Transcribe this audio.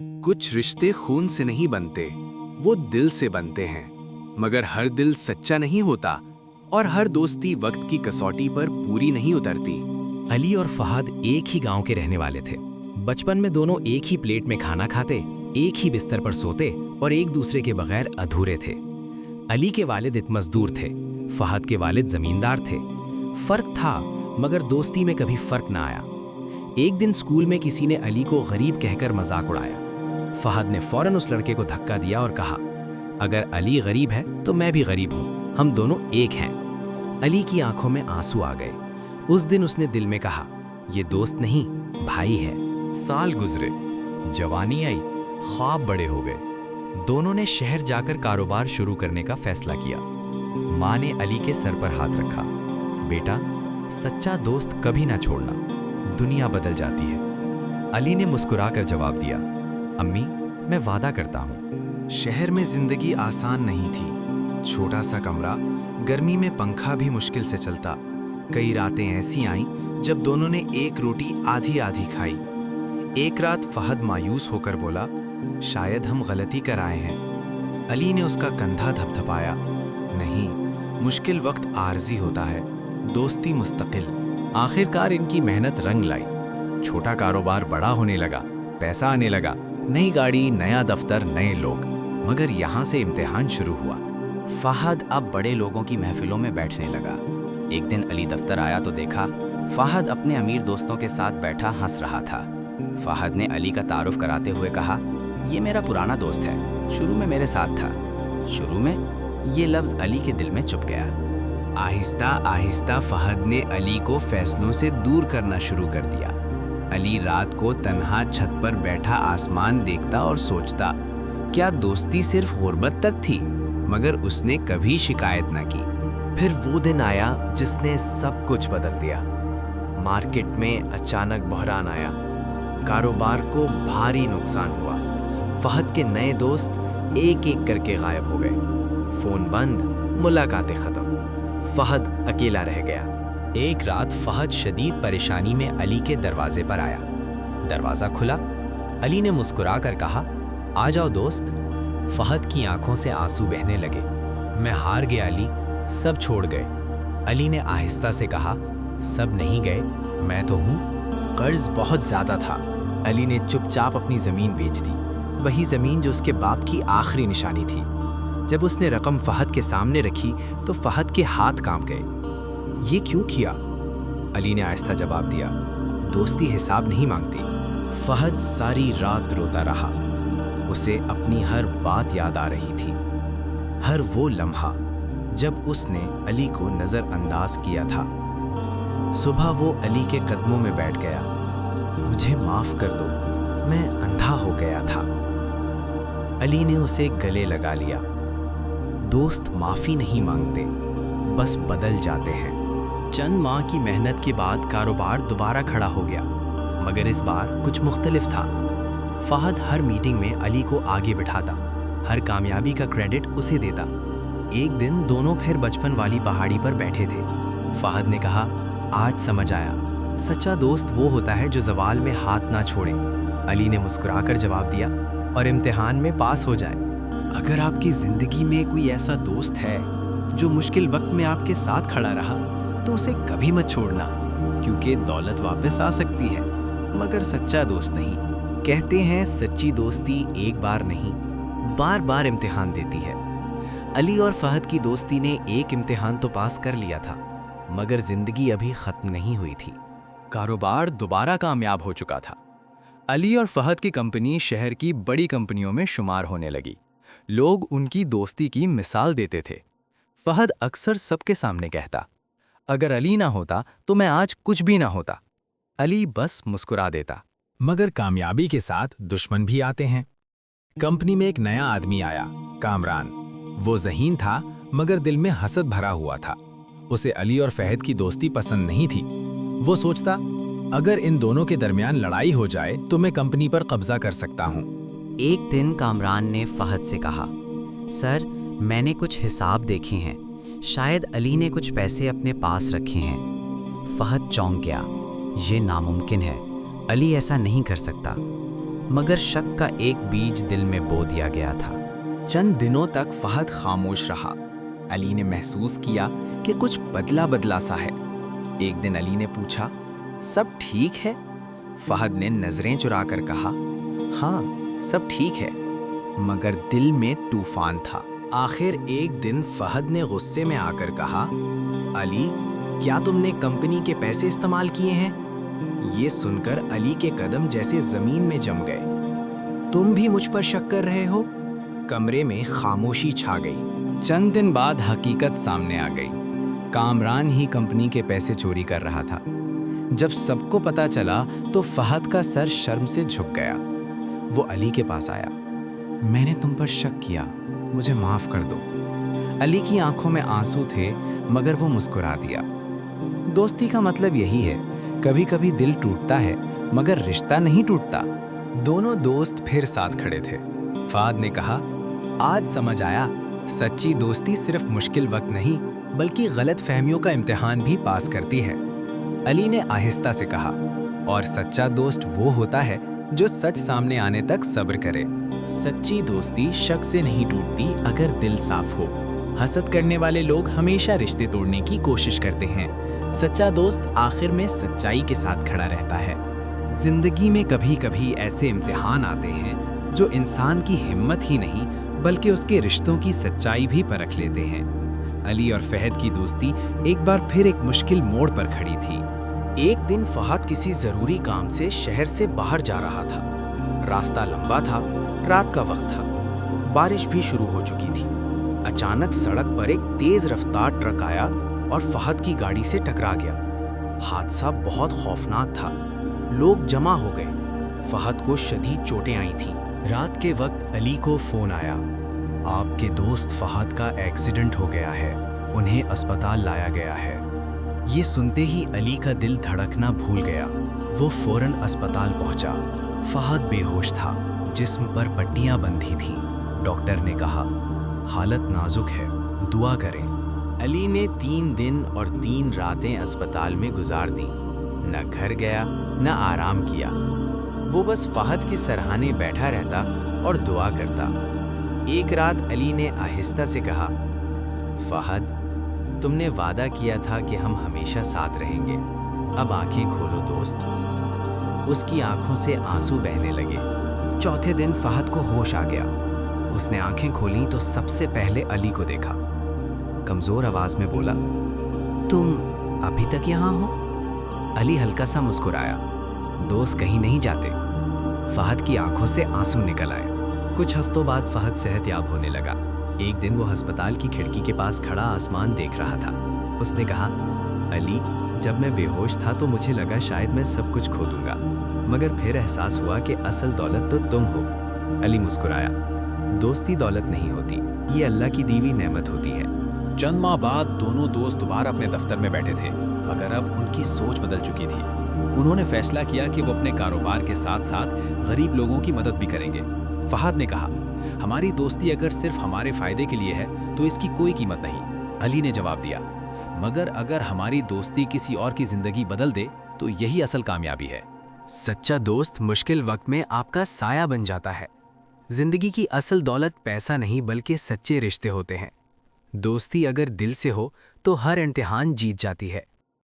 कुछ रिश्ते खून से नहीं बनते, वो दिल से बनते हैं। मगर हर दिल सच्चा नहीं होता और हर दोस्ती वक्त की कसौटी पर पूरी नहीं उतरती। अली और फहद एक ही गांव के रहने वाले थे। बचपन में दोनों एक ही प्लेट में खाना खाते, एक ही बिस्तर पर सोते और एक दूसरे के बगैर अधूरे थे। अली के वालिद एक मजदूर थे, फहद के वालिद जमींदार थे। फर्क था, मगर दोस्ती में कभी फर्क ना आया। एक दिन स्कूल में किसी ने अली को गरीब कहकर मजाक उड़ाया। फहद ने फौरन उस लड़के को धक्का दिया और कहा, अगर अली गरीब है तो मैं भी गरीब हूँ, हम दोनों एक हैं। अली की आंखों में आंसू आ गए। उस दिन उसने दिल में कहा, ये दोस्त नहीं, भाई है। साल गुजरे, जवानी आई, ख्वाब बड़े हो गए। दोनों ने शहर जाकर कारोबार शुरू करने का फैसला किया। माँ ने अली के सर पर हाथ रखा, बेटा, सच्चा दोस्त कभी ना छोड़ना, दुनिया बदल जाती है। अली ने मुस्कुराकर जवाब दिया, अम्मी, मैं वादा करता हूँ। शहर में जिंदगी आसान नहीं थी। छोटा सा कमरा, गर्मी में पंखा भी मुश्किल से चलता। कई रातें ऐसी आईं जब दोनों ने एक रोटी आधी आधी खाई। एक रात फहद मायूस होकर बोला, शायद हम गलती कर आए हैं। अली ने उसका कंधा धपधपाया, नहीं, मुश्किल वक्त आर्जी होता है, दोस्ती मुस्तकिल। आखिरकार इनकी मेहनत रंग लाई। छोटा कारोबार बड़ा होने लगा, पैसा आने लगा, नई गाड़ी, नया दफ्तर, नए लोग। मगर यहाँ से इम्तिहान शुरू हुआ। फहद अब बड़े लोगों की महफिलों में बैठने लगा। एक दिन अली दफ्तर आया तो देखा फहद अपने अमीर दोस्तों के साथ बैठा हंस रहा था। फहद ने अली का तारुफ कराते हुए कहा, ये मेरा पुराना दोस्त है, शुरू में मेरे साथ था। शुरू में ये लफ्ज़ अली के दिल में चुप गया। आहिस्ता आहिस्ता फहद ने अली को फैसलों से दूर करना शुरू कर दिया। अली रात को तन्हा छत पर बैठा आसमान देखता और सोचता, क्या दोस्ती सिर्फ गुर्बत तक थी? मगर उसने कभी शिकायत न की। फिर वो दिन आया जिसने सब कुछ बदल दिया। मार्केट में अचानक बहरान आया, कारोबार को भारी नुकसान हुआ। फहद के नए दोस्त एक एक करके गायब हो गए। फोन बंद, मुलाकातें खत्म। फहद अकेला रह गया। एक रात फहद शदीद परेशानी में अली के दरवाजे पर आया। दरवाज़ा खुला। अली ने मुस्कुराकर कहा, आ जाओ दोस्त। फहद की आंखों से आंसू बहने लगे। मैं हार गया अली, सब छोड़ गए। अली ने आहिस्ता से कहा, सब नहीं गए, मैं तो हूँ। कर्ज बहुत ज़्यादा था। अली ने चुपचाप अपनी ज़मीन बेच दी, वही ज़मीन जो उसके बाप की आखिरी निशानी थी। जब उसने रकम फहद के सामने रखी तो फहद के हाथ कांप गए। ये क्यों किया? अली ने आहिस्ता जवाब दिया, दोस्ती हिसाब नहीं मांगती। फहद सारी रात रोता रहा। उसे अपनी हर बात याद आ रही थी, हर वो लम्हा जब उसने अली को नज़रअंदाज किया था। सुबह वो अली के कदमों में बैठ गया, मुझे माफ़ कर दो, मैं अंधा हो गया था। अली ने उसे गले लगा लिया। दोस्त माफ़ी नहीं मांगते, बस बदल जाते हैं। चंद माह की मेहनत के बाद कारोबार दोबारा खड़ा हो गया, मगर इस बार कुछ मुख्तलिफ था। फहद हर मीटिंग में अली को आगे बिठाता, हर कामयाबी का क्रेडिट उसे देता। एक दिन दोनों फिर बचपन वाली पहाड़ी पर बैठे थे। फहद ने कहा, आज समझ आया, सच्चा दोस्त वो होता है जो ज़वाल में हाथ ना छोड़े। अली ने मुस्कुराकर जवाब दिया, और इम्तिहान में पास हो जाए। अगर आपकी ज़िंदगी में कोई ऐसा दोस्त है जो मुश्किल वक्त में आपके साथ खड़ा रहा, तो उसे कभी मत छोड़ना, क्योंकि दौलत वापस आ सकती है, मगर सच्चा दोस्त नहीं। कहते हैं सच्ची दोस्ती एक बार नहीं, बार बार इम्तिहान देती है। अली और फहद की दोस्ती ने एक इम्तिहान तो पास कर लिया था, मगर ज़िंदगी अभी ख़त्म नहीं हुई थी। कारोबार दोबारा कामयाब हो चुका था। अली और फहद की कंपनी शहर की बड़ी कंपनियों में शुमार होने लगी। लोग उनकी दोस्ती की मिसाल देते थे। फहद अक्सर सबके सामने कहता, अगर अली ना होता तो मैं आज कुछ भी ना होता। अली बस मुस्कुरा देता। मगर कामयाबी के साथ दुश्मन भी आते हैं। कंपनी में एक नया आदमी आया, कामरान। वो ज़हीन था, मगर दिल में हसद भरा हुआ था। उसे अली और फहद की दोस्ती पसंद नहीं थी। वो सोचता, अगर इन दोनों के दरमियान लड़ाई हो जाए तो मैं कंपनी पर कब्जा कर सकता हूँ। एक दिन कामरान ने फहद से कहा, सर, मैंने कुछ हिसाब देखे हैं, शायद अली ने कुछ पैसे अपने पास रखे हैं। फहद चौंक गया, ये नामुमकिन है, अली ऐसा नहीं कर सकता। मगर शक का एक बीज दिल में बो दिया गया था। चंद दिनों तक फहद खामोश रहा। अली ने महसूस किया कि कुछ बदला बदला सा है। एक दिन अली ने पूछा, सब ठीक है? फहद ने नजरें चुराकर कहा, हाँ सब ठीक है, मगर दिल में तूफान था। आखिर एक दिन फहद ने गुस्से में आकर कहा, अली, क्या तुमने कंपनी के पैसे इस्तेमाल किए हैं? ये सुनकर अली के कदम जैसे जमीन में जम गए। तुम भी मुझ पर शक कर रहे हो? कमरे में खामोशी छा गई। चंद दिन बाद हकीकत सामने आ गई। कामरान ही कंपनी के पैसे चोरी कर रहा था। जब सबको पता चला तो फहद का सर शर्म से झुक गया। वो अली के पास आया, मैंने तुम पर शक किया, मुझे माफ कर दो। अली की आंखों में आंसू थे, मगर वो मुस्कुरा दिया। दोस्ती का मतलब यही है, कभी कभी दिल टूटता है मगर रिश्ता नहीं टूटता। दोनों दोस्त फिर साथ खड़े थे। फहद ने कहा, आज समझ आया, सच्ची दोस्ती सिर्फ मुश्किल वक्त नहीं बल्कि गलत फहमियों का इम्तिहान भी पास करती है। अली ने आहिस्ता से कहा, और सच्चा दोस्त वो होता है जो सच सामने आने तक सब्र करे। सच्ची दोस्ती शक से नहीं टूटती अगर दिल साफ हो। हसद करने वाले लोग हमेशा रिश्ते तोड़ने की कोशिश करते हैं। सच्चा दोस्त आखिर में सच्चाई के साथ खड़ा रहता है। जिंदगी में कभी कभी ऐसे इम्तिहान आते हैं जो इंसान की हिम्मत ही नहीं बल्कि उसके रिश्तों की सच्चाई भी परख लेते हैं। अली और फहद की दोस्ती एक बार फिर एक मुश्किल मोड़ पर खड़ी थी। एक दिन फहद किसी जरूरी काम से शहर से बाहर जा रहा था। रास्ता लंबा था, रात का वक्त था, बारिश भी शुरू हो चुकी थी। अचानक सड़क पर एक तेज रफ्तार ट्रक आया और फहद की गाड़ी से टकरा गया। हादसा बहुत खौफनाक था। लोग जमा हो गए। फहद को शदीद चोटें आई थीं। रात के वक्त अली को फोन आया, आपके दोस्त फहद का एक्सीडेंट हो गया है, उन्हें अस्पताल लाया गया है। ये सुनते ही अली का दिल धड़कना भूल गया। वो फौरन अस्पताल पहुंचा। फहद बेहोश था, जिस्म पर पट्टियां बंधी थीं। डॉक्टर ने कहा, हालत नाजुक है, दुआ करें। अली ने 3 दिन और 3 रातें अस्पताल में गुजार दी। न घर गया न आराम किया। वो बस फहद के सरहाने बैठा रहता और दुआ करता। एक रात अली ने आहिस्ता से कहा, फहद, तुमने वादा किया था कि हम हमेशा साथ रहेंगे, अब आंखें खोलो दोस्त। उसकी आंखों से आंसू बहने लगे। चौथे दिन फहद को होश आ गया। उसने आंखें खोली तो सबसे पहले अली को देखा। कमजोर आवाज में बोला, तुम अभी तक यहाँ हो? अली हल्का सा मुस्कुराया, दोस्त कहीं नहीं जाते। फहद की आंखों से आंसू निकल आए। कुछ हफ्तों बाद फहद सेहतयाब होने लगा। एक दिन वो अस्पताल की खिड़की के पास खड़ा आसमान देख रहा था। उसने कहा, अली, जब मैं बेहोश था तो मुझे लगा शायद मैं सब कुछ खो दूंगा, मगर फिर एहसास हुआ कि असल दौलत तो तुम हो। अली मुस्कुराया, दोस्ती दौलत नहीं होती, ये अल्लाह की दी हुई नेमत होती है। चंद माह बाद दोनों दोस्त दोबारा अपने दफ्तर में बैठे थे, मगर अब उनकी सोच बदल चुकी थी। उन्होंने फैसला किया कि वो अपने कारोबार के साथ साथ गरीब लोगों की मदद भी करेंगे। फहद ने कहा, हमारी दोस्ती अगर सिर्फ हमारे फायदे के लिए है तो इसकी कोई कीमत नहीं। अली ने जवाब दिया, मगर अगर हमारी दोस्ती किसी और की जिंदगी बदल दे तो यही असल कामयाबी है। सच्चा दोस्त मुश्किल वक्त में आपका साया बन जाता है। जिंदगी की असल दौलत पैसा नहीं बल्कि सच्चे रिश्ते होते हैं। दोस्ती अगर दिल से हो तो हर इम्तिहान जीत जाती है।